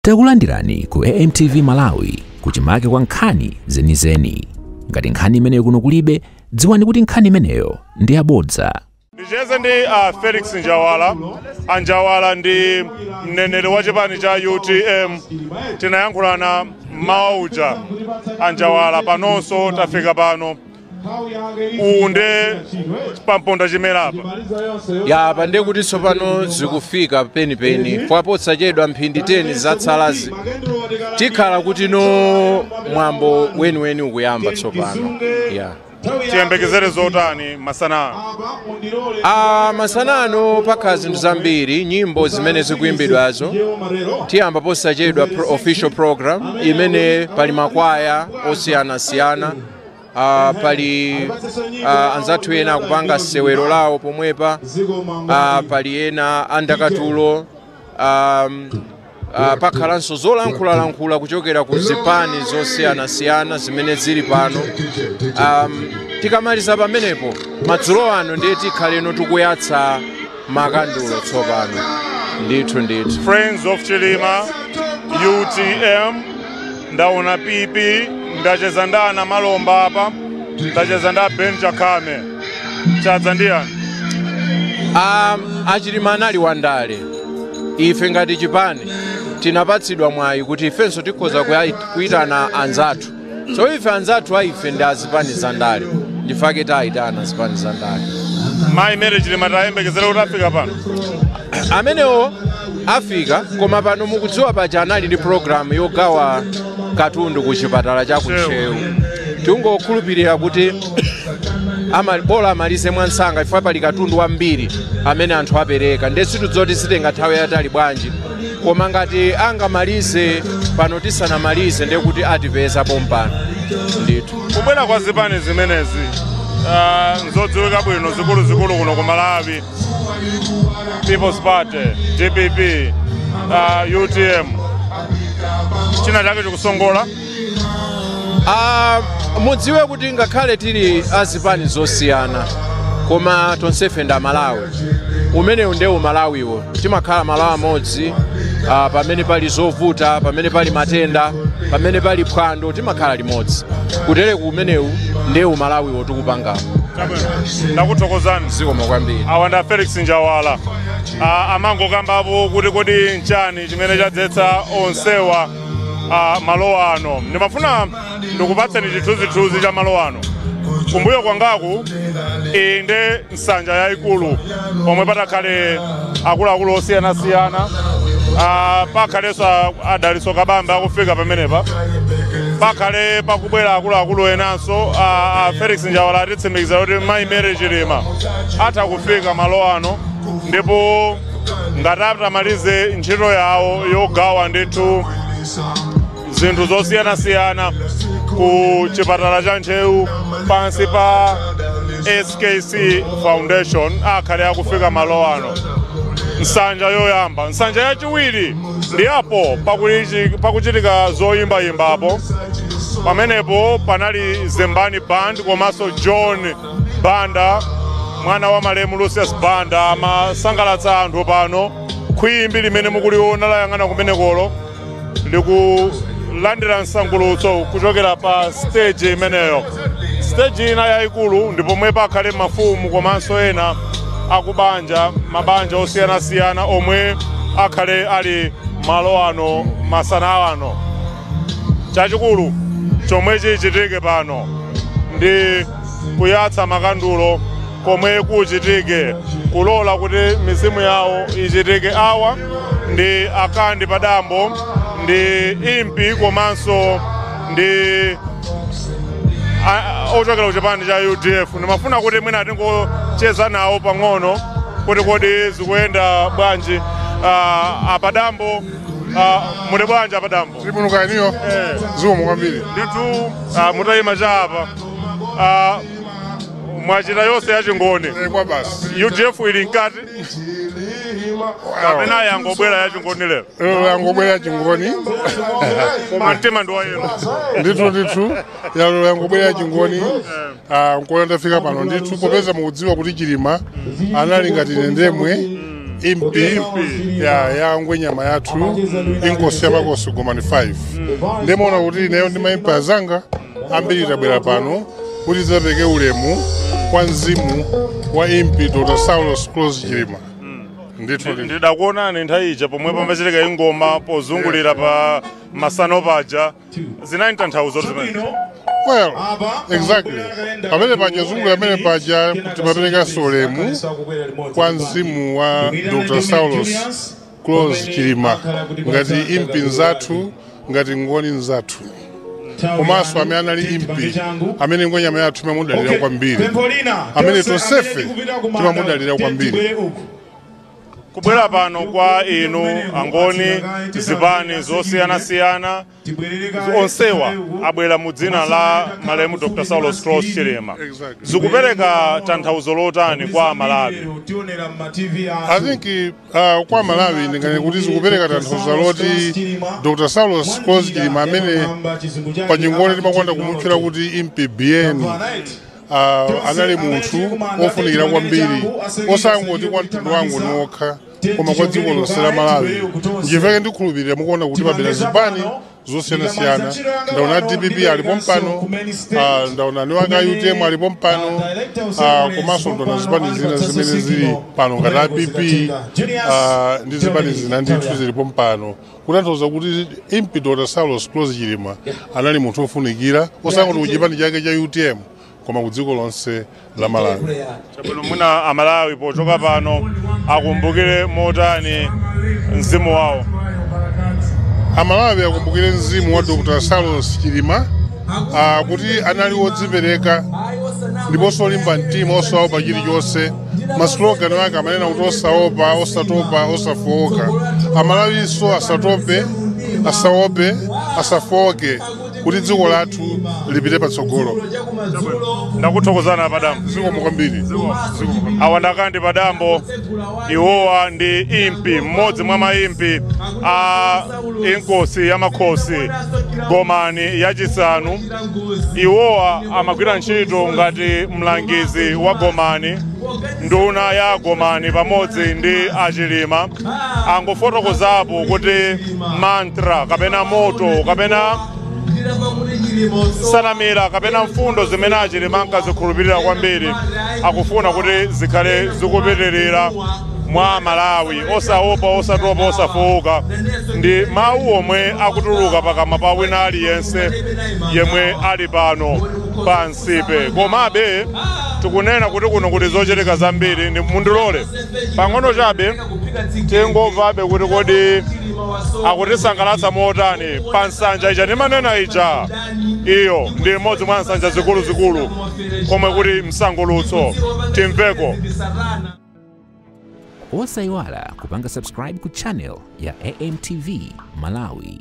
Takulandirani ku AMTV Malawi kuchimake kwa nkhani zenizeni. Ngati nkhani imeneyo kuno kulibe, dziwani kuti nkhani imeneyo ndi abodza. Ndijeze ndi Felix Njawala. Anjawala ndi mneneri wa chipani cha UTM. Tinayankhulana mauja Anjawala panonso tafika pano. Unde pamponda chimera apa. Ya pande kuti sopano zikufika penipeni. Pwapotsa chedwa mphindi 10 zatsalazi. Tikhala kuti no mwambo weni ukuyamba tsopano. Ya. Tiyembekezere zotani masana. Masanano pakha zinthu zambiri, nyimbo zimene zikuimbidwazo. Tiyamba posachedwa official program imene pali makwaya osiyana-siyana. Pali anzathu ena kupanga sewero lawo pomwepa, pali ena andakatulo, pakhalanso zolankhula kuchokera ku zipani zosiyana-siyana zimene zili pano. Tikamaliza pamenepo madzulo ano ndiye tikhaleno tikuyatsa makandulo tsopano. Ndithu. Friends of Chilima, UTM, ndaona pipi, ndacheza ndana malomba apa, ndacheza nda Benja Kame. Chadza ndiyani? Achilima anali wandale. Ife ngati chipani tinapatsidwa mwayi kuti ifenso tikhoza kuitana anzathu. So ife anzathu aife ndi azipani zandale. Ndifake taitana azipani zandale. Mai mere Chilima tayembekezera kuti afika pano. Amenewo afika, koma pano mukudziwa paja anali ndi program yogawa katundu ku chipatala cha Kushewu. Tingokhulupirira kuti bola amalize mwansanga chifukwa pali katundu wambiri amene anthu apereka. Ndesi tudzoti sitenga nthawi yatali bwanji. Koma ngati angamalize pano tisanamalize ndiye kuti atipeza pompano. Ndithu. Kubwera kwa zipani zimenezi, nzodziwika bwino zikulu kuno ku Malawi. People's Party, DPP, UTM. China chake chikusongola? Mudziwe kuti ngakhale tili azipani zosiyana, koma tonsefe nda Malawi. Umenewu ndewu Malawiwo. Timakhala Malawi amodzi, pamene pali zovuta, pamene pali matenda, pamene pali phwando, timakhala limodzi. Kutereku umenewu ndewu Malawiwo tikupangamo. Ndakuthokozani. Zikomo kwambiri. Awanda Felix Njawala. Amango kambapo kuti kodi nchani chimene chadzetsa onsewa malo ano. Ndimafuna ndikupatseni chithunzithunzi cha malo ano. Kumbuyo kwangaku inde nsanja yayikulu pomwe patakhale akuluakulu osiyana-siyana. Pakhalenso adaliso kabamba akufika pamenepa. Pakhale pakubwera akuluakulu enanso. Felix Njawala atitsimikiza kuti Mai Mary Chilima atakufika malo ano, ndipo ngati atamalize ntchito yawo yogawa ndithu zinthu zosiyana-siyana ku chipatala cha Nchewu pansi pa SKC Foundation, akhale akufika malo ano. Nsanja yoyamba, nsanja yachiwiri ndi apo pakuchitika zoyimbayimbapo. Pamenepo panali Zembani Band komanso John Banda, mwana wa malemu Lucius Banda, amasangalatsa anthu pano. Khwimbi limene mukuliona layang'ana kumenekolo likulandira nsangulutso kuchokera pa stage imeneyo. Stage ina yayikulu ndipo pomwe pakhale mafumu komanso ena akubanja, mabanja osiyana-siyana omwe akhale ali malo ano masana ano. Chachikulu chomwe chichitike pano ndi kuyatsa makandulo komwe kuchitike, kulola kuti mizimu yawo ichitike. Awa ndi akandi padambo, ndi impi komanso ndi ochokera kuchipani cha UDF. Ndimafuna kuti mwina tingocheza nawo pang'ono kuti kodi zikuyenda bwanji. Apadambo, muli bwanji apadambo? Tribunukaniyo. Zikomo kwambiri. Ndithu mutayima chapa. Mwachita yonse yachingoni. Kwa basi. UDF ili nkati? Kapena yangobwera yachingoni lero? Yangobwera yachingoni. Mtima ndi wayelo. Ndithu. Yangobwera yachingoni. Nkola ndafika pano ndithu popeza mukudziwa kuti Chilima anali ngati ndemwe impi ya ngwenyama yathu inkosi yamakosi Gomani 5 ndimona kuti ineyo ndi maimpi azanga ambiri tabwera pano kuti zapeke ulemu kwa mzimu wa impi Dr. Saulos Close Chilima. Ndidakuonani nthawi ija pomwe pamachitika ingoma pozungulira pa masano paja zinali tanthauzo zimene. Well, exactly. Pamene paja zungulira pamene paja kuti papereka solemu kwa mzimu wa Dr. Saulos Close Chilima ngati impi nzathu ngati ngoni nzathu. Komanso amene anali impi amene ngwenyama yathu imamudalira kwambiri amene tonsefe timamudalira kwambiri. Kubwera pano kwa inu angoni zipani zosiyanasiyana onsewa abwera mu dzina la malemu Dr. Saulos Close Chilima zikupereka tanthauzo lotani kwa Malawi? I think kwa Malawi ndingati kuti zikupereka tanthauzo loti Dr. Saulos Close Chilima amene pachingoni timakonda kumutchula kuti impi bien anali munthu ofunikira kwambiri osangoti kwa mtundu wangu nokha koma kwa dziko lonse la Malawi. Njiveke ndikhulupirira mukuona kuti pabera zipani zosiyanasiyana ndaona DPP alipo mpano ndaona niwanga UTM alipo mpano komanso ndaona zipani zina zimene zili pano ngati APP ndi zipani zina ndithu zilipo mpano kutanthauza kuti impi Dr. Saulos Close Chilima anali munthu ofunikira osangoti kuchipani chake cha UTM koma kudziko lonse la Malawi. Chabwino muna Amalawi pochoka pano akumbukire motani mzimu wawo? Amalawi akumbukire mzimu wa Dr. Saulos Chilima kuti anali wodzipereka ndiponso olimba mtima osaopa chilichonse. Maslogan wake amanena kuti osaopa, osatopa, osafowoka. Amalawinso asatope, asaope, asafowoke kuti dziko lathu lipite patsogolo. Ndakuthokozani padambo. Zikomo kwambiri. Awa ndakandi padambo iwowa ndi impi mmodzi mwa maimpi a inkosi ya makhosi Gomani yachisanu. Iwowa amagwira ntchito ngati mlangizi wa Gomani, nduna ya Gomani pamodzi ndi Achilima. Angofotokozapo kuti mantra kapena moto kapena sanamira kapena mfundo zimene Achilima ankazikhulupirira kwambiri akufuna kuti zikhale zikupitirira mwa Malawi, osaopa, osatopa, osafowoka. Ndi mawu omwe akutuluka pakamwa pa wina aliyense yemwe ali pano pansipe. Komabe tikunena kuti kuno kuti zochitika zambiri ndi mundilole pang'ono chabe tingomvabe kuti kodi akutisangalatsa motani pa nsanja ija ndimanena ija. Iyo ndi imodzi mwa nsanja zikuluzikulu komwe kuti msangulutso. Timveko. Osayiwala kupanga subscribe ku channel ya AMTV Malawi.